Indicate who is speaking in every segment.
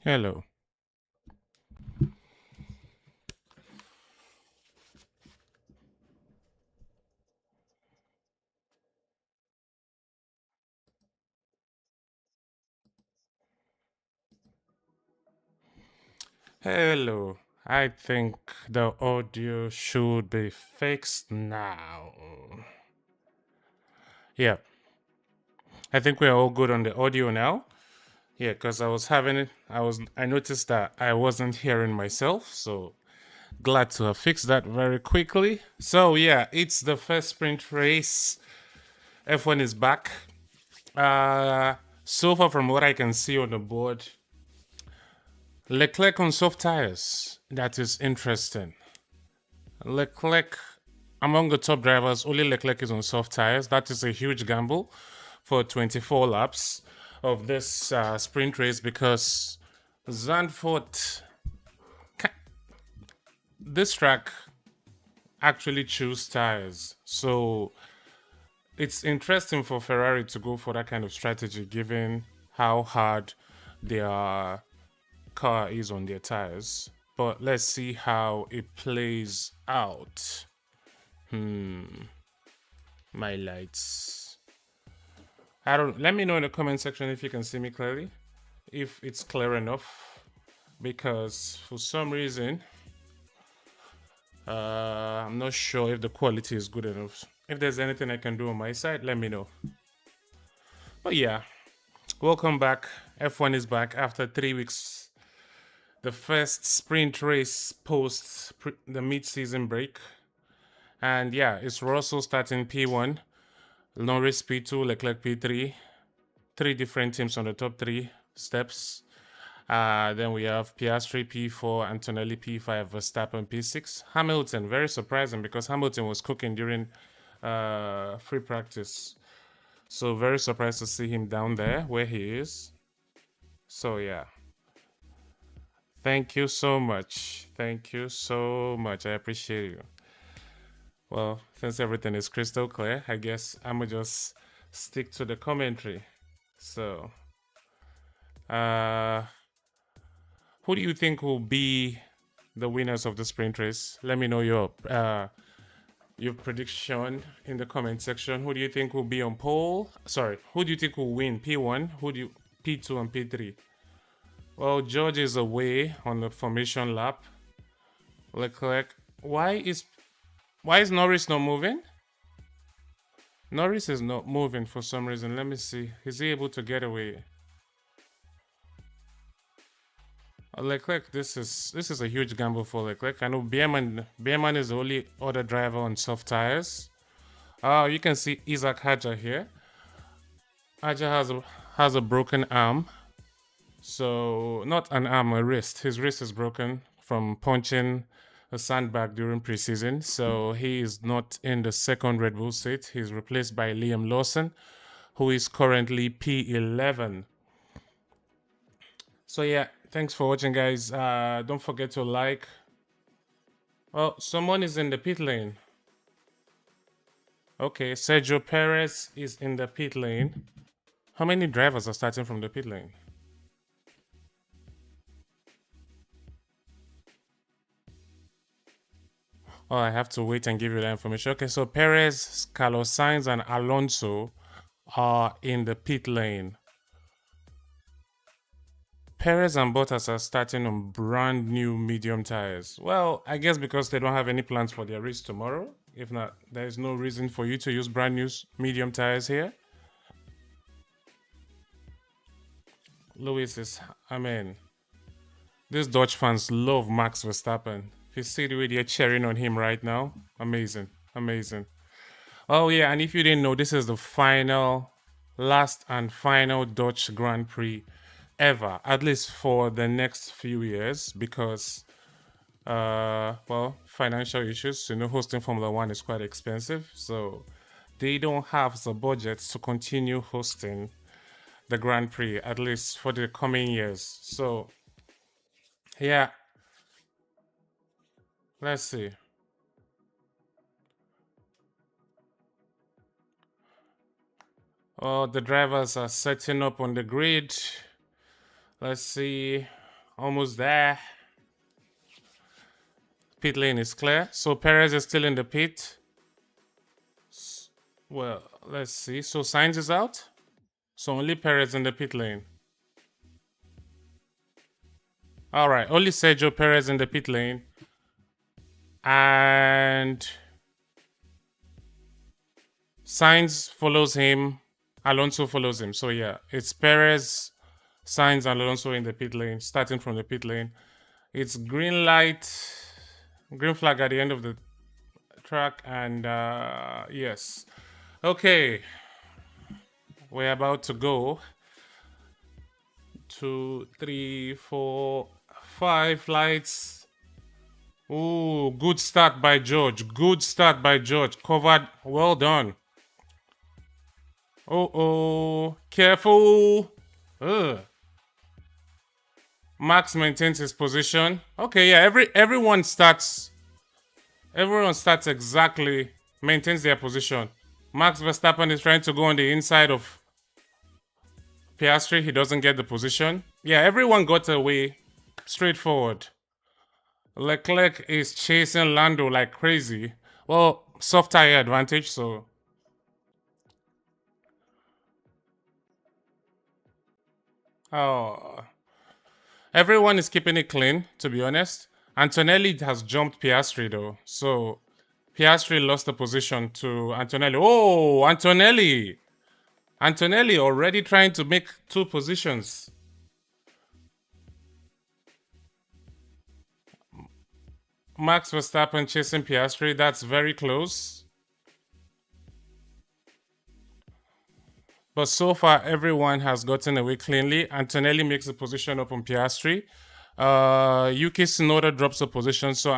Speaker 1: Hello. Hello. I think the audio should be fixed now. Yeah, I think we're all good on the audio now. Yeah, because I was having it. I noticed that I wasn't hearing myself, so glad to have fixed that very quickly. So yeah, it's the first sprint race. F1 is back. Uh so far from what I can see on the board, Leclerc on soft tires. That is interesting. Leclerc, among the top drivers, only Leclerc is on soft tires. That is a huge gamble for 24 laps of this sprint race because Zandvoort, this track actually choose tires. So it's interesting for Ferrari to go for that kind of strategy given how hard their car is on their tires. But let's see how it plays out. My lights. I don't. Let me know in the comment section if you can see me clearly, if it's clear enough, because for some reason, I'm not sure if the quality is good enough. If there's anything I can do on my side, let me know. But yeah, welcome back. F1 is back after 3 weeks. The first sprint race post the mid-season break, and yeah, it's Russell starting P1, Norris P2, Leclerc P3. Three different teams on the top three steps. Then we have Piastri P4, Antonelli P5, Verstappen P6. Hamilton, very surprising because Hamilton was cooking during free practice. So very surprised to see him down there where he is. So yeah. Thank you so much. Thank you so much. I appreciate you. Well, since everything is crystal clear, I guess I'm gonna just stick to the commentary. So, uh, who do you think will be the winners of the sprint race? Let me know your prediction in the comment section. Who do you think will be on pole? Sorry, who do you think will win? P1, who do you P2 and P3? Well, George is away on the formation lap. Leclerc, why is Norris not moving? Norris is not moving for some reason. Let me see. Is he able to get away? Leclerc, this is a huge gamble for Leclerc. I know Bierman is the only other driver on soft tires. Oh, you can see Isaac Hadja here. Hadja has a broken arm. So not an arm, a wrist. His wrist is broken from punching a sandbag during preseason. So he is not in the second Red Bull seat. He's replaced by Liam Lawson, who is currently P11. So yeah, thanks for watching, guys. Don't forget to like. Oh, someone is in the pit lane. Okay, Sergio Perez is in the pit lane. How many drivers are starting from the pit lane? Oh, I have to wait and give you that information. Okay, so Perez, Carlos Sainz, and Alonso are in the pit lane. Perez and Bottas are starting on brand new medium tires. Well, I guess because they don't have any plans for their race tomorrow. If not, there is no reason for you to use brand new medium tires here. Lewis is, I mean, these Dutch fans love Max Verstappen. If you see the way they're cheering on him right now, amazing, amazing. Oh yeah, and if you didn't know, this is the last and final Dutch Grand Prix ever, at least for the next few years, because well, financial issues. Hosting Formula One is quite expensive, so they don't have the budget to continue hosting the Grand Prix, at least for the coming years. So yeah, let's see. Oh, the drivers are setting up on the grid. Let's see. Almost there. Pit lane is clear. So Perez is still in the pit. Well, let's see. So Sainz is out. So only Perez in the pit lane. All right, only Sergio Perez in the pit lane. And Sainz follows him. Alonso follows him. So yeah, it's Perez, Sainz, and Alonso in the pit lane, starting from the pit lane. It's green light, green flag at the end of the track, and yes. Okay, we're about to go. 2, 3, 4, 5 lights. Ooh, good start by George. Good start by George. Covered. Well done. Oh, careful. Ugh. Max maintains his position. Okay, yeah, everyone starts exactly, maintains their position. Max Verstappen is trying to go on the inside of Piastri. He doesn't get the position. Yeah, everyone got away. Straightforward. Leclerc is chasing Lando like crazy. Well, soft tire advantage, so. Oh. Everyone is keeping it clean, to be honest. Antonelli has jumped Piastri, though. So, Piastri lost the position to Antonelli. Oh, Antonelli! Antonelli already trying to make 2 positions. Max Verstappen chasing Piastri. That's very close. But so far, everyone has gotten away cleanly. Antonelli makes a position up on Piastri. Yuki Tsunoda drops a position, so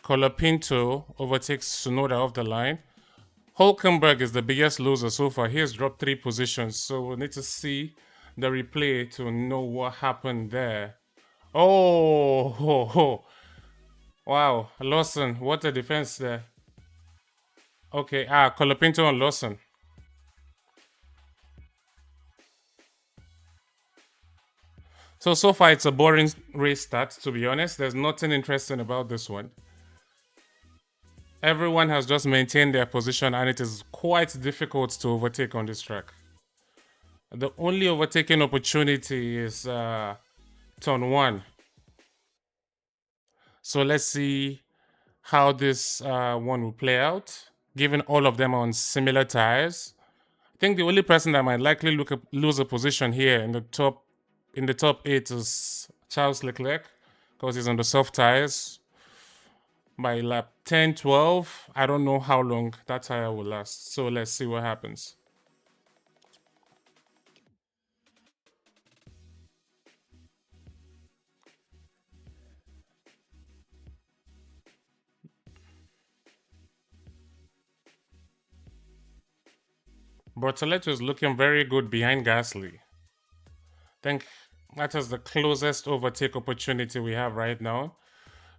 Speaker 1: Colapinto overtakes Tsunoda off the line. Hulkenberg is the biggest loser so far. He has dropped 3 positions, so we'll need to see the replay to know what happened there. Oh. Wow, Lawson, what a defense there. Okay, Colapinto and Lawson. So far it's a boring race start, to be honest. There's nothing interesting about this one. Everyone has just maintained their position, and it is quite difficult to overtake on this track. The only overtaking opportunity is turn 1. So let's see how this one will play out, given all of them are on similar tires. I think the only person that might likely lose a position here in the top 8 is Charles Leclerc, because he's on the soft tires. By lap 10, 12, I don't know how long that tire will last. So let's see what happens. Bortoleto is looking very good behind Gasly. I think that is the closest overtake opportunity we have right now.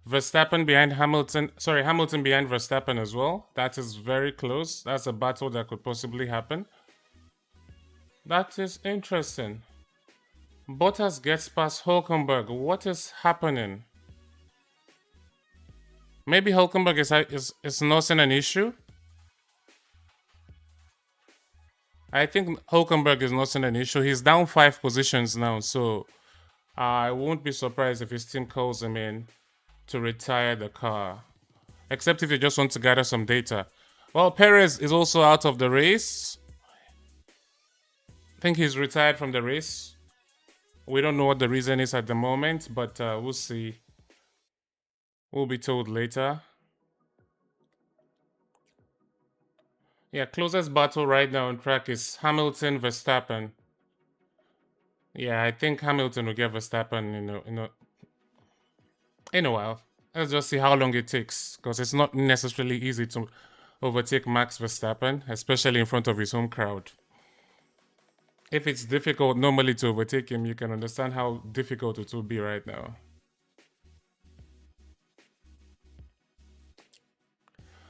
Speaker 1: Verstappen behind Hamilton. Sorry, Hamilton behind Verstappen as well. That is very close. That's a battle that could possibly happen. That is interesting. Bottas gets past Hulkenberg. What is happening? Maybe Hulkenberg is nursing an issue. I think Hulkenberg is nursing an issue. He's down 5 positions now, so I won't be surprised if his team calls him in to retire the car. Except if you just want to gather some data. Well, Perez is also out of the race. I think he's retired from the race. We don't know what the reason is at the moment, but we'll see. We'll be told later. Yeah, closest battle right now on track is Hamilton Verstappen. Yeah, I think Hamilton will get Verstappen in a while. Let's just see how long it takes, because it's not necessarily easy to overtake Max Verstappen, especially in front of his home crowd. If it's difficult normally to overtake him, you can understand how difficult it will be right now.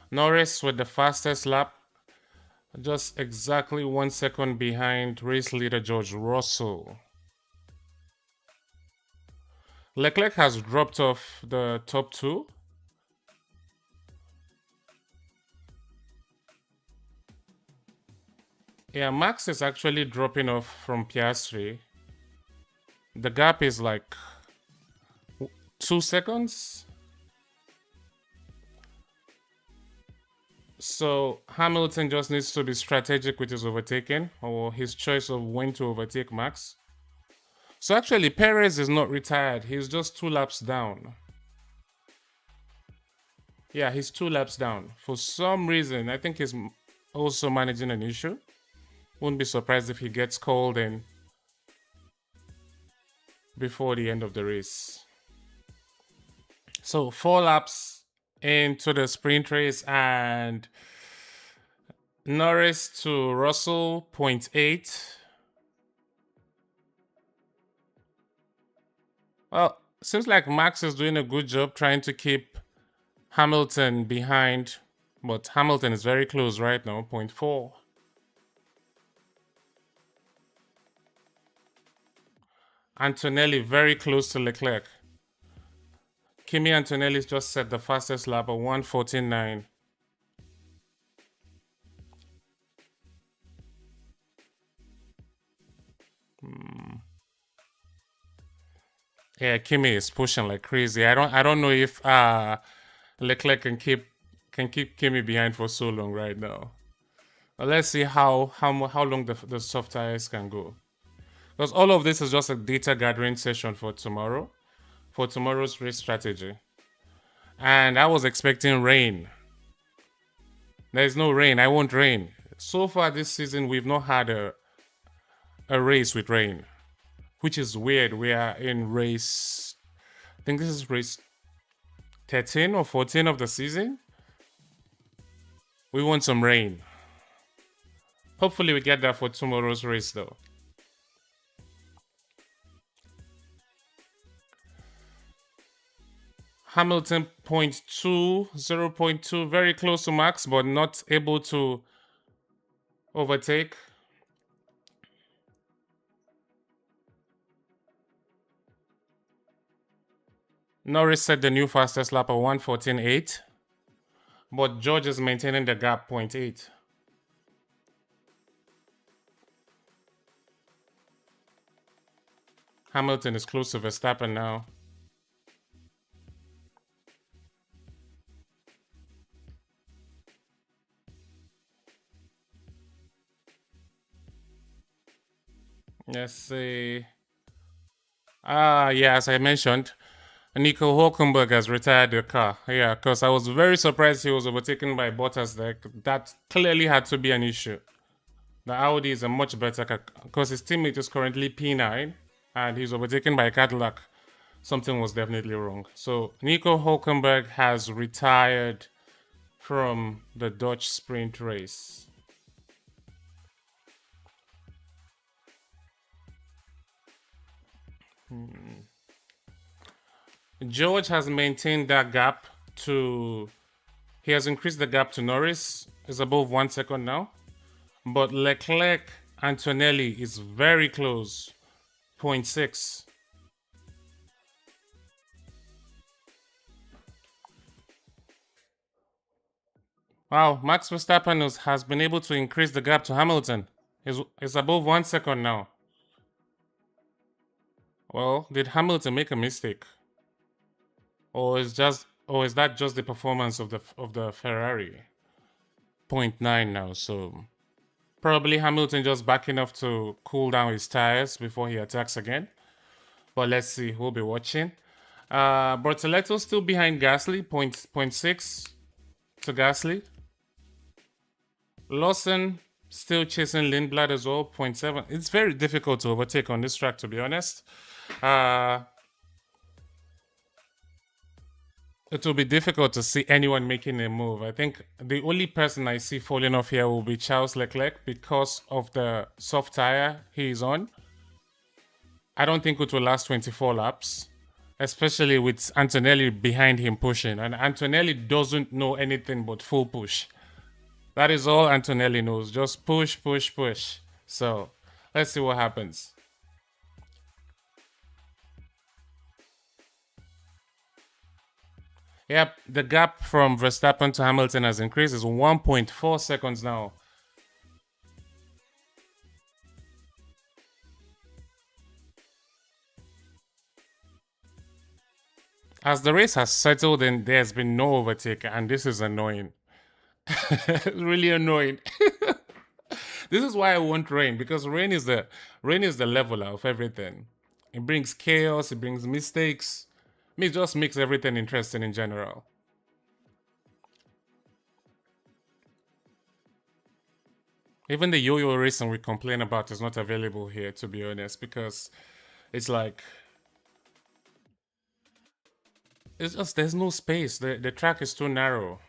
Speaker 1: Norris with the fastest lap, just exactly 1 second behind race leader George Russell. Leclerc has dropped off the top two. Yeah, Max is actually dropping off from Piastri. The gap is like 2 seconds. So Hamilton just needs to be strategic with his overtaking or his choice of when to overtake Max. So actually, Perez is not retired. He's just 2 laps down. Yeah, he's 2 laps down. For some reason, I think he's also managing an issue. Wouldn't be surprised if he gets called in before the end of the race. So 4 laps into the sprint race, and Norris to Russell, 0.8. Well, seems like Max is doing a good job trying to keep Hamilton behind, but Hamilton is very close right now, 0.4. Antonelli very close to Leclerc. Kimi Antonelli's just set the fastest lap of 1:14.9. Yeah, Kimi is pushing like crazy. I don't know if Leclerc can keep Kimi behind for so long right now. But let's see how long the soft tires can go. Because all of this is just a data gathering session for tomorrow's race strategy. And I was expecting rain. There is no rain. I want rain. So far this season, we've not had a race with rain, which is weird. We are in race, I think this is race 13 or 14 of the season. We want some rain. Hopefully we get that for tomorrow's race though. Hamilton 0.2, 0.2, very close to Max, but not able to overtake. Norris set the new fastest lap of 1:14.8, but George is maintaining the gap 0.8. Hamilton is close to Verstappen now. Let's see. Yeah, as I mentioned, Nico Hulkenberg has retired the car. Yeah, because I was very surprised he was overtaken by Bottas there. That clearly had to be an issue. The Audi is a much better car because his teammate is currently P9 and he's overtaken by Cadillac. Something was definitely wrong. So Nico Hulkenberg has retired from the Dutch Sprint race. George has maintained that gap to. He has increased the gap to Norris. It's above 1 second now. But Leclerc Antonelli is very close. 0.6. Wow, Max Verstappen has been able to increase the gap to Hamilton. It's above 1 second now. Well, did Hamilton make a mistake? Or is that just the performance of the Ferrari? 0.9 now, so probably Hamilton just backing off to cool down his tires before he attacks again. But let's see, we'll be watching. Bortoletto still behind Gasly, 0.6 to Gasly. Lawson still chasing Lindblad as well, 0.7. It's very difficult to overtake on this track, to be honest. It will be difficult to see anyone making a move. I think the only person I see falling off here will be Charles Leclerc because of the soft tire he's on. I don't think it will last 24 laps, especially with Antonelli behind him pushing. And Antonelli doesn't know anything but full push. That is all Antonelli knows. Just push, push, push. So let's see what happens. Yep, the gap from Verstappen to Hamilton has increased. It's 1.4 seconds now. As the race has settled in, there's been no overtake, and this is annoying. Really annoying. This is why I want rain, because rain is the leveler of everything. It brings chaos, it brings mistakes. It just makes everything interesting in general. Even the yo-yo racing we complain about is not available here, to be honest, because it's like it's just there's no space. The track is too narrow.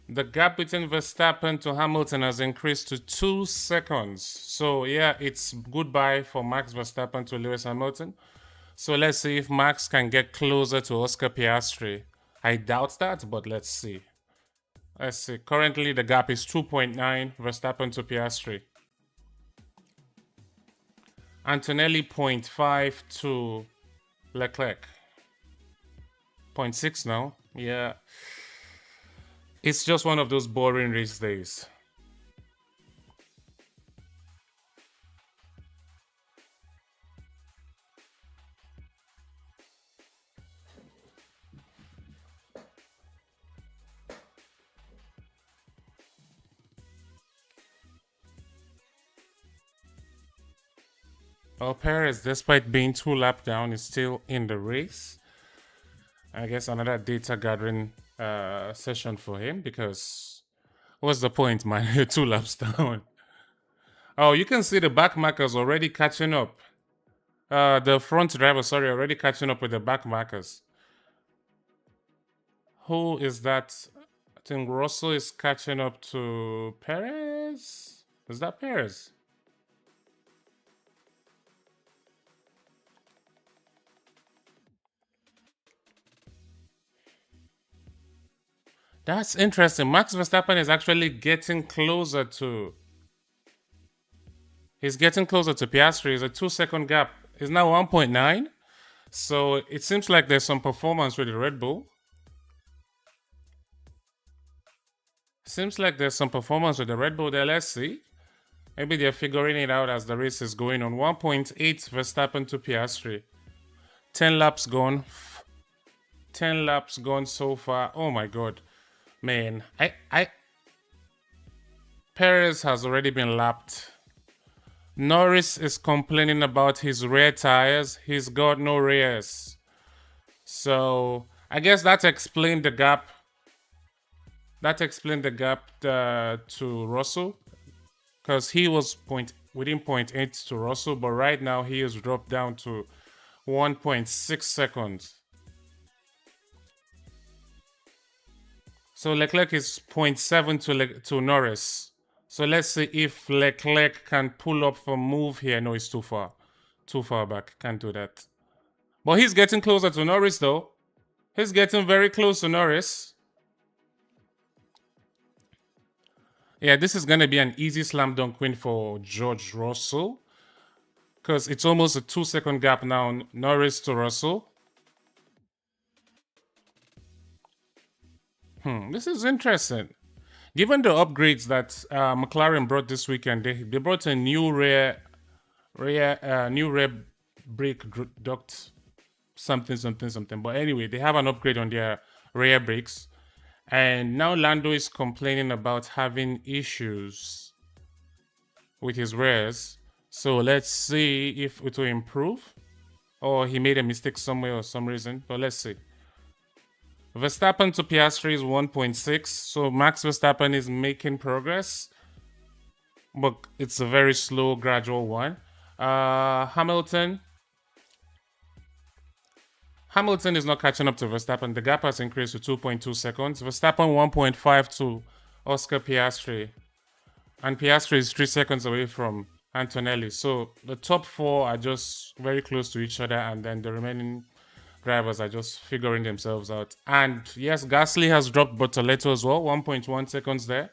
Speaker 1: The gap between Verstappen to Hamilton has increased to 2 seconds. So yeah, it's goodbye for Max Verstappen to Lewis Hamilton. So let's see if Max can get closer to Oscar Piastri. I doubt that, but let's see. Let's see. Currently, the gap is 2.9 Verstappen to Piastri. Antonelli 0.5 to Leclerc. 0.6 now. Yeah. It's just one of those boring race days. Well, Perez, despite being 2 laps down, is still in the race. I guess another data gathering session for him, because what's the point, man? You're 2 laps down. Oh, you can see the back markers already catching up. The front driver, sorry, already catching up with the back markers. Who is that? I think Russell is catching up to Perez. Is that Perez? That's interesting. Max Verstappen is actually getting closer to. He's getting closer to Piastri. It's a 2 second gap. It's now 1.9. So it seems like there's some performance with the Red Bull. Seems like there's some performance with the Red Bull there. Let's see. Maybe they're figuring it out as the race is going on. 1.8 Verstappen to Piastri. 10 laps gone. 10 laps gone so far. Oh my god. Man, Perez has already been lapped. Norris is complaining about his rear tires. He's got no rears. So I guess that explained the gap. That explained the gap to Russell, because he was within 0.8 to Russell, but right now he is dropped down to 1.6 seconds. So Leclerc is 0.7 to Norris. So let's see if Leclerc can pull up for move here. No, it's too far. Too far back. Can't do that. But he's getting closer to Norris, though. He's getting very close to Norris. Yeah, this is going to be an easy slam dunk win for George Russell, because it's almost a 2 second gap now, Norris to Russell. This is interesting. Given the upgrades that McLaren brought this weekend, they brought a new rear brake duct, something. But anyway, they have an upgrade on their rear brakes, and now Lando is complaining about having issues with his rears. So let's see if it will improve, or he made a mistake somewhere or some reason. But let's see. Verstappen to Piastri is 1.6, so Max Verstappen is making progress, but it's a very slow, gradual one. Hamilton is not catching up to Verstappen. The gap has increased to 2.2 seconds. Verstappen 1.5 to Oscar Piastri, and Piastri is 3 seconds away from Antonelli. So the top four are just very close to each other, and then the remaining drivers are just figuring themselves out. And yes, Gasly has dropped Bortoleto as well, 1.1 seconds there.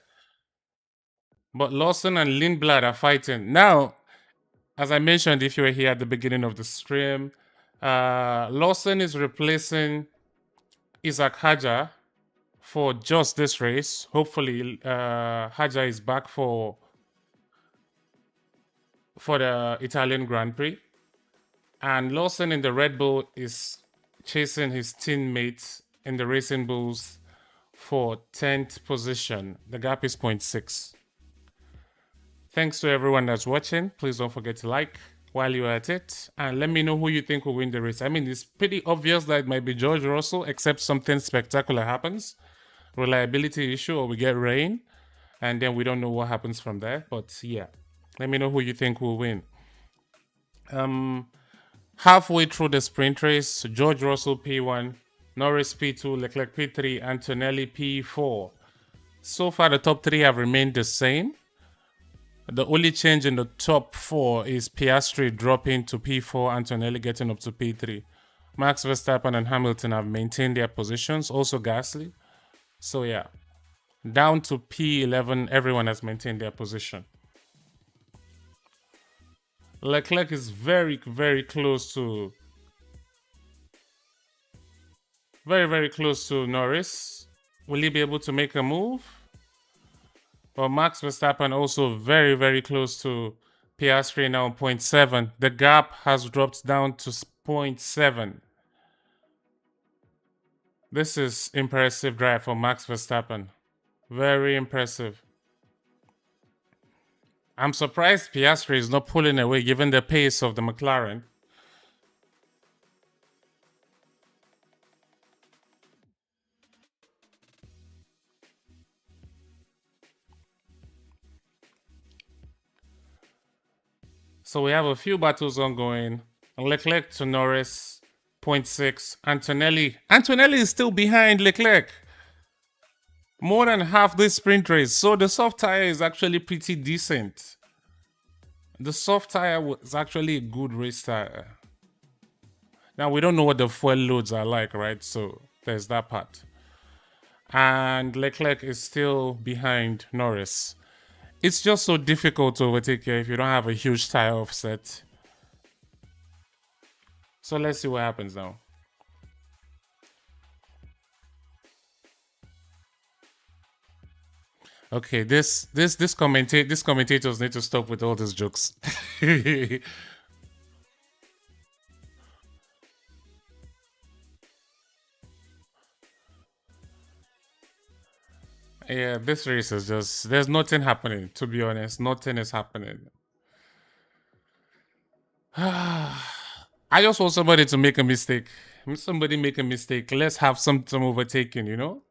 Speaker 1: But Lawson and Lindblad are fighting. Now, as I mentioned, if you were here at the beginning of the stream, Lawson is replacing Isaac Hajar for just this race. Hopefully, Hajar is back for the Italian Grand Prix. And Lawson in the Red Bull is chasing his teammates in the Racing Bulls for 10th position. The gap is 0.6. Thanks to everyone that's watching. Please don't forget to like while you're at it. And let me know who you think will win the race. I mean, it's pretty obvious that it might be George Russell, except something spectacular happens. Reliability issue, or we get rain. And then we don't know what happens from there. But yeah, let me know who you think will win. Halfway through the sprint race, George Russell P1, Norris P2, Leclerc P3, Antonelli P4. So far, the top three have remained the same. The only change in the top four is Piastri dropping to P4, Antonelli getting up to P3. Max Verstappen and Hamilton have maintained their positions, also Gasly. So yeah, down to P11, everyone has maintained their position. Leclerc is very, very close to Norris. Will he be able to make a move? Well, Max Verstappen also very, very close to Piastri now, 0.7. The gap has dropped down to 0.7. This is impressive drive for Max Verstappen. Very impressive. I'm surprised Piastri is not pulling away given the pace of the McLaren. So we have a few battles ongoing. Leclerc to Norris, 0.6. Antonelli is still behind Leclerc. More than half this sprint race. So the soft tire is actually pretty decent. The soft tire was actually a good race tire. Now, we don't know what the fuel loads are like, right? So there's that part. And Leclerc is still behind Norris. It's just so difficult to overtake here if you don't have a huge tire offset. So let's see what happens now. Okay, these commentators need to stop with all these jokes. Yeah, this race is just, there's nothing happening, to be honest. Nothing is happening. I just want somebody to make a mistake. Somebody make a mistake. Let's have some overtaking, you know?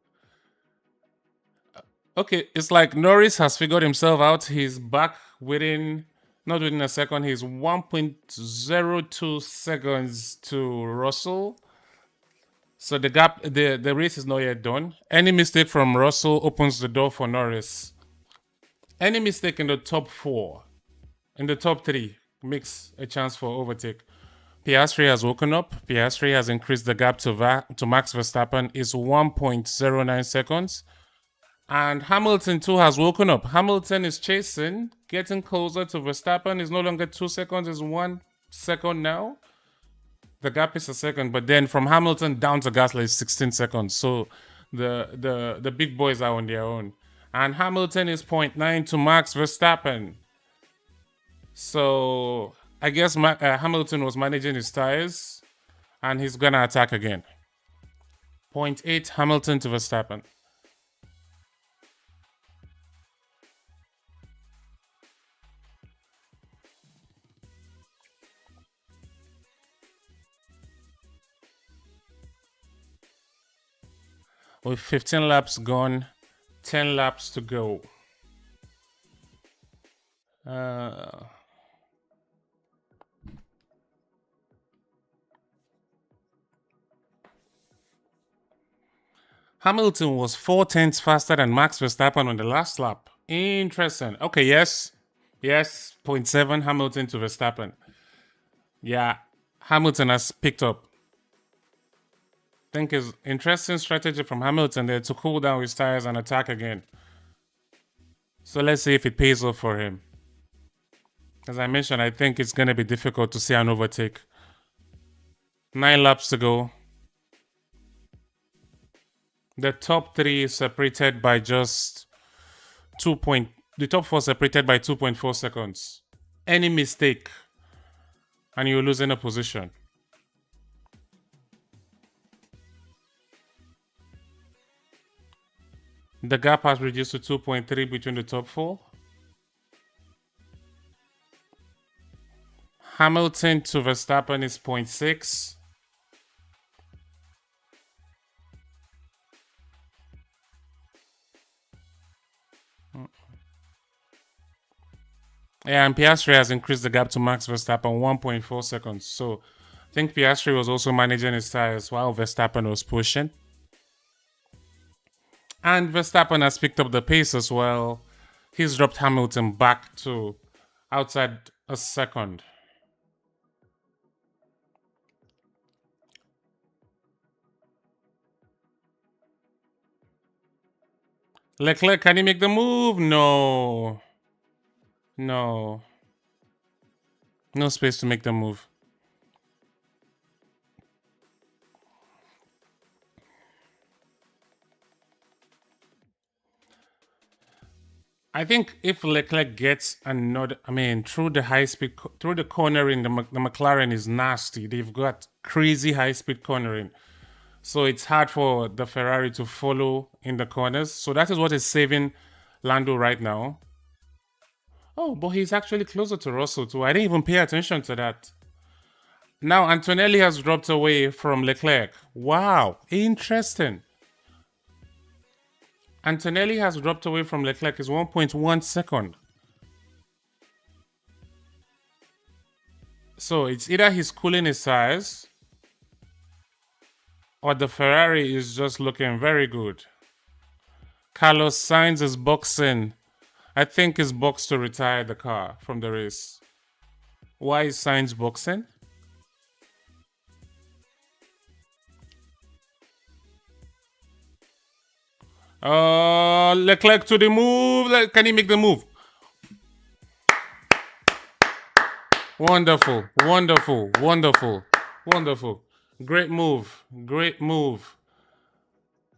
Speaker 1: Okay, it's like Norris has figured himself out. He's back not within a second. He's 1.02 seconds to Russell. So the gap, the race is not yet done. Any mistake from Russell opens the door for Norris. Any mistake in the top four, in the top three, makes a chance for overtake. Piastri has woken up. Piastri has increased the gap to Max Verstappen. It's 1.09 seconds. And Hamilton too has woken up. Hamilton is chasing, getting closer to Verstappen. It's no longer 2 seconds, it's 1 second now. The gap is a second, but then from Hamilton down to Gasly is 16 seconds. So the big boys are on their own. And Hamilton is 0.9 to Max Verstappen. So I guess Hamilton was managing his tires, and he's gonna attack again. 0.8 Hamilton to Verstappen. With 15 laps gone, 10 laps to go. Hamilton was 4/10 faster than Max Verstappen on the last lap. Interesting. Okay, yes. 0.7 Hamilton to Verstappen. Yeah, Hamilton has picked up. I think it's interesting strategy from Hamilton there to cool down his tires and attack again. So let's see if it pays off for him. As I mentioned, I think it's going to be difficult to see an overtake. 9 laps to go. The top three is separated by just the top four separated by 2.4 seconds. Any mistake and you're losing a position. The gap has reduced to 2.3 between the top four. Hamilton to Verstappen is 0.6. Yeah, and Piastri has increased the gap to Max Verstappen 1.4 seconds. So I think Piastri was also managing his tires while Verstappen was pushing. And Verstappen has picked up the pace as well. He's dropped Hamilton back to outside a second. Leclerc, can he make the move? No. No. No space to make the move. I think if Leclerc gets another, through the high speed, through the cornering, the McLaren is nasty. They've got crazy high speed cornering. So it's hard for the Ferrari to follow in the corners. So that is what is saving Lando right now. Oh, but he's actually closer to Russell too. I didn't even pay attention to that. Now Antonelli has dropped away from Leclerc. Wow, interesting. Antonelli has dropped away from Leclerc is 1.1 second. So it's either he's cooling his tires or the Ferrari is just looking very good. Carlos Sainz is boxing. I think he's boxed to retire the car from the race. Why is Sainz boxing? Leclerc to the move. Can he make the move? Wonderful, wonderful, wonderful, wonderful. Great move, great move.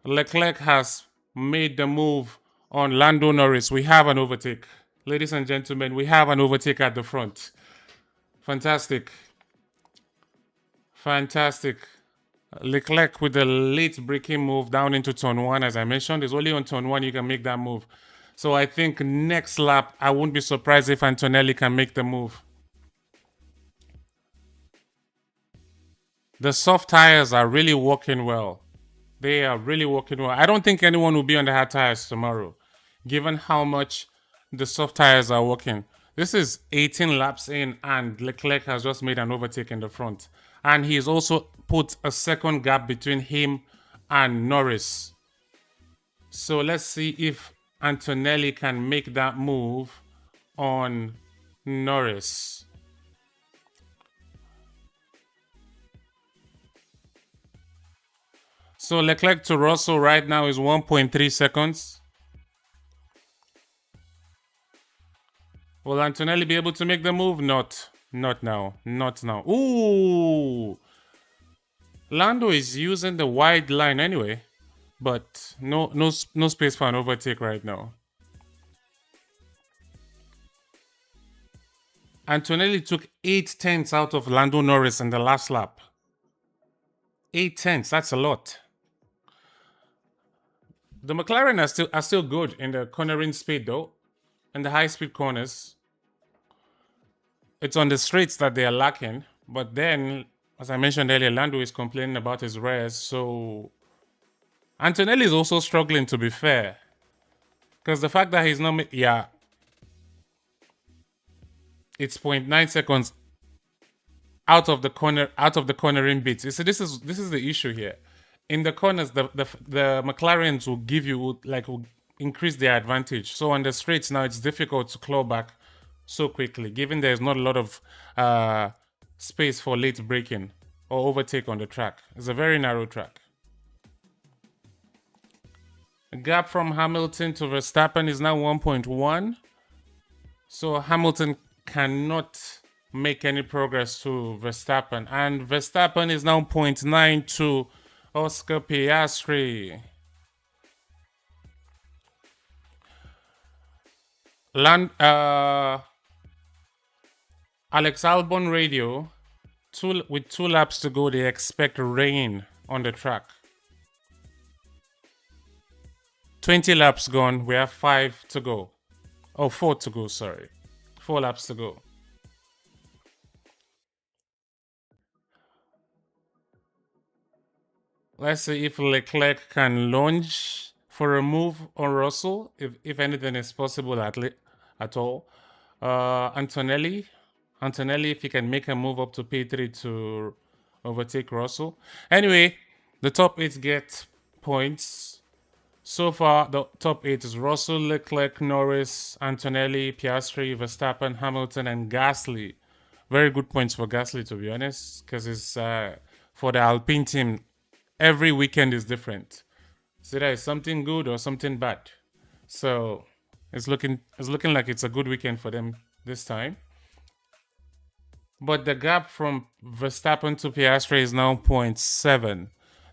Speaker 1: Leclerc has made the move on Lando Norris. We have an overtake. Ladies and gentlemen, we have an overtake at the front. Fantastic. Fantastic. Leclerc with the late braking move down into turn 1, as I mentioned. It's only on turn 1 you can make that move. So I think next lap, I won't be surprised if Antonelli can make the move. The soft tires are really working well. They are really working well. I don't think anyone will be on the hard tires tomorrow, given how much the soft tires are working. This is 18 laps in, and Leclerc has just made an overtake in the front. And he's also put a second gap between him and Norris. So let's see if Antonelli can make that move on Norris. So Leclerc to Russell right now is 1.3 seconds. Will Antonelli be able to make the move? Not now. Not now. Ooh! Lando is using the wide line anyway, but no space for an overtake right now. Antonelli took 8 tenths out of Lando Norris in the last lap. 8 tenths, that's a lot. The McLaren are still good in the cornering speed though, in the high speed corners. It's on the straights that they are lacking, but then, as I mentioned earlier, Lando is complaining about his rears, so Antonelli is also struggling, to be fair, because the fact that he's not, it's 0.9 seconds out of the cornering bits. You see, this is the issue here. In the corners, the McLarens will increase their advantage. So on the straights now, it's difficult to claw back so quickly, given there's not a lot of space for late braking or overtake on the track. It's a very narrow track. The gap from Hamilton to Verstappen is now 1.1. So Hamilton cannot make any progress to Verstappen. And Verstappen is now 0.9 to Oscar Piastri. Land Alex Albon radio. With 2 laps to go, they expect rain on the track. 20 laps gone. We have 5 to go. Oh, 4 to go. Sorry, 4 laps to go. Let's see if Leclerc can launch for a move on Russell, if anything is possible at all. Antonelli, if he can make a move up to P3 to overtake Russell. Anyway, the top 8 get points. So far, the top 8 is Russell, Leclerc, Norris, Antonelli, Piastri, Verstappen, Hamilton, and Gasly. Very good points for Gasly, to be honest, because it's for the Alpine team. Every weekend is different. So that is something good or something bad. So it's looking like it's a good weekend for them this time. But the gap from Verstappen to Piastri is now 0.7.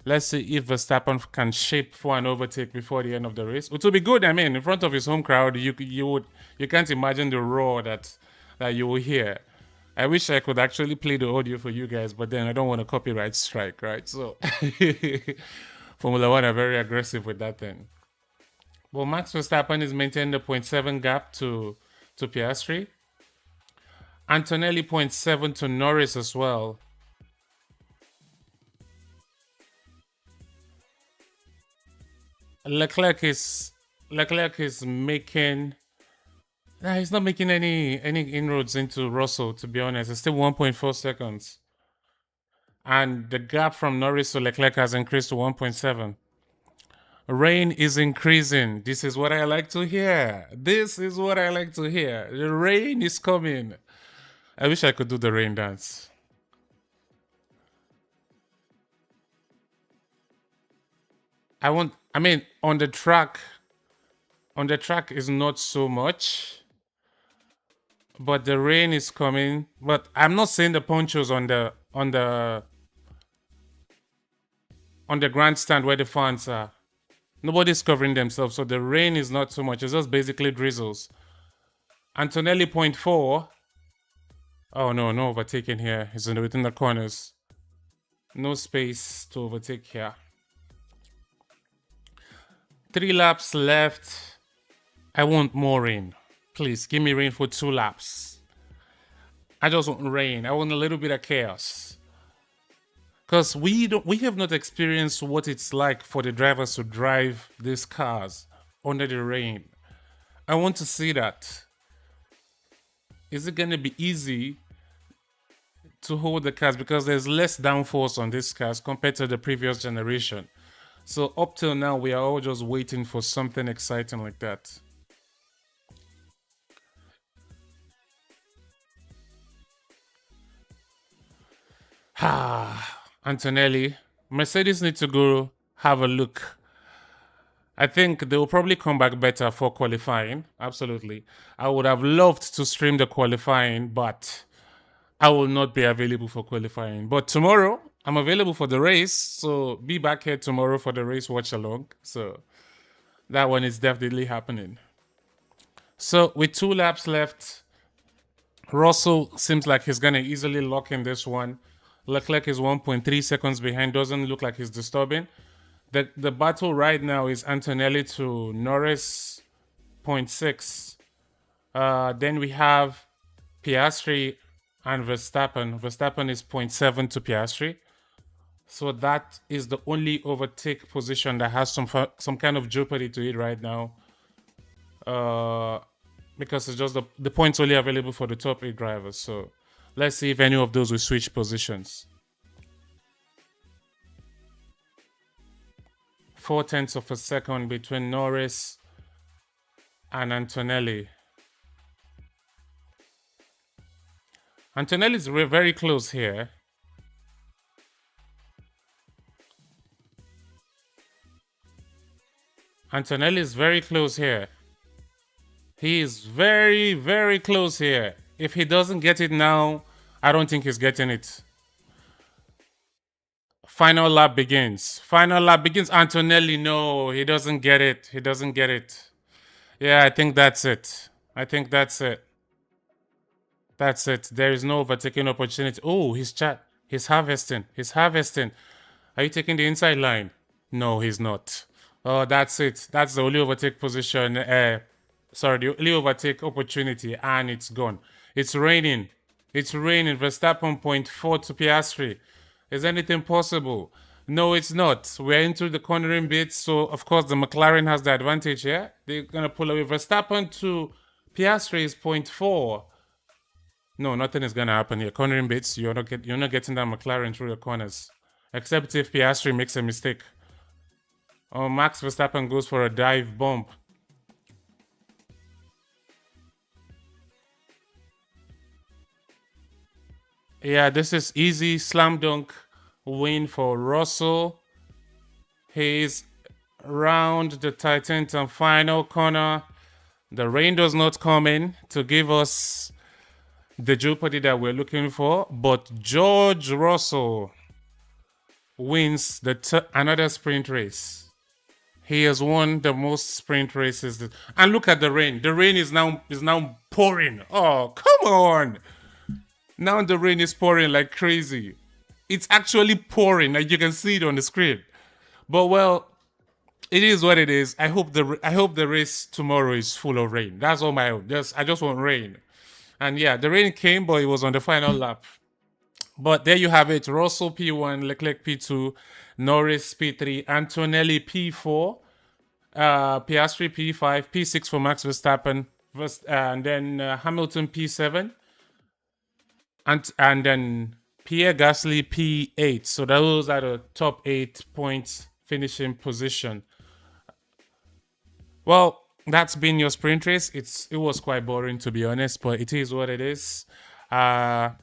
Speaker 1: Let's see if Verstappen can shape for an overtake before the end of the race. It will be good. I mean, in front of his home crowd, you can't imagine the roar that you will hear. I wish I could actually play the audio for you guys, but then I don't want a copyright strike, right? So Formula One are very aggressive with that thing. Well, Max Verstappen is maintaining the 0.7 gap to Piastri. Antonelli 0.7 to Norris as well. Leclerc is making. Nah, he's not making any inroads into Russell, to be honest. It's still 1.4 seconds. And the gap from Norris to Leclerc has increased to 1.7. Rain is increasing. This is what I like to hear. The rain is coming. I wish I could do the rain dance. I mean, on the track is not so much, but the rain is coming. But I'm not seeing the ponchos on the grandstand where the fans are. Nobody's covering themselves, so the rain is not so much. It's just basically drizzles. Antonelli 0.4. Oh no overtaking here. He's within the corners. No space to overtake here. 3 laps left. I want more rain. Please give me rain for 2 laps. I just want rain. I want a little bit of chaos. Because we have not experienced what it's like for the drivers to drive these cars under the rain. I want to see that. Is it going to be easy to hold the cars? Because there's less downforce on these cars compared to the previous generation. So up till now, we are all just waiting for something exciting like that. Antonelli. Mercedes need to go have a look. I think they will probably come back better for qualifying. Absolutely. I would have loved to stream the qualifying, but I will not be available for qualifying. But tomorrow, I'm available for the race. So be back here tomorrow for the race watch along. So that one is definitely happening. So with 2 laps left, Russell seems like he's going to easily lock in this one. Leclerc is 1.3 seconds behind. Doesn't look like he's disturbing. The battle right now is Antonelli to Norris 0.6. Then we have Piastri and Verstappen. Verstappen is 0.7 to Piastri. So that is the only overtake position that has some kind of jeopardy to it right now. Because it's just the points only available for the top 8 drivers. So let's see if any of those will switch positions. 0.4 of a second between Norris and Antonelli. Antonelli is very close here. Antonelli is very close here. He is very, very close here. If he doesn't get it now, I don't think he's getting it. Final lap begins. Antonelli, no, he doesn't get it. Yeah, I think that's it. I think that's it. That's it. There is no overtaking opportunity. Oh, he's harvesting. He's harvesting. Are you taking the inside line? No, he's not. Oh, that's it. That's the only overtake position. Sorry, the only overtake opportunity, and it's gone. It's raining. It's raining. Verstappen 0.4 to Piastri. Is anything possible? No, it's not. We're into the cornering bit, so of course the McLaren has the advantage here. They're gonna pull away. Verstappen to Piastri is 0.4. No, nothing is gonna happen here. Cornering bits, you're not getting that McLaren through the corners, except if Piastri makes a mistake. Oh, Max Verstappen goes for a dive bump. Yeah, this is easy slam dunk win for Russell. He's round the Titan final corner. The rain does not come in to give us the jeopardy that we're looking for, but George Russell wins another sprint race. He has won the most sprint races. And look at the rain. The rain is now pouring. Oh, come on. Now the rain is pouring like crazy. It's actually pouring, like you can see it on the screen. But well, it is what it is. I hope the race tomorrow is full of rain. That's all my hope. I just want rain. And yeah, the rain came, but it was on the final lap. But there you have it. Russell P1, Leclerc P2, Norris P3, Antonelli P4, Piastri P5, P6 for Max Verstappen, and then Hamilton P7, and then Pierre Gasly P8. So those are the top 8 points finishing position. Well, that's been your sprint race. It was quite boring, to be honest, but it is what it is. I'll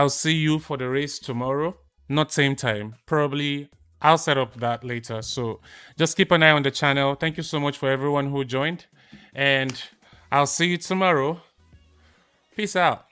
Speaker 1: see you for the race tomorrow. Not same time. Probably I'll set up that later. So just keep an eye on the channel. Thank you so much for everyone who joined. And I'll see you tomorrow. Peace out.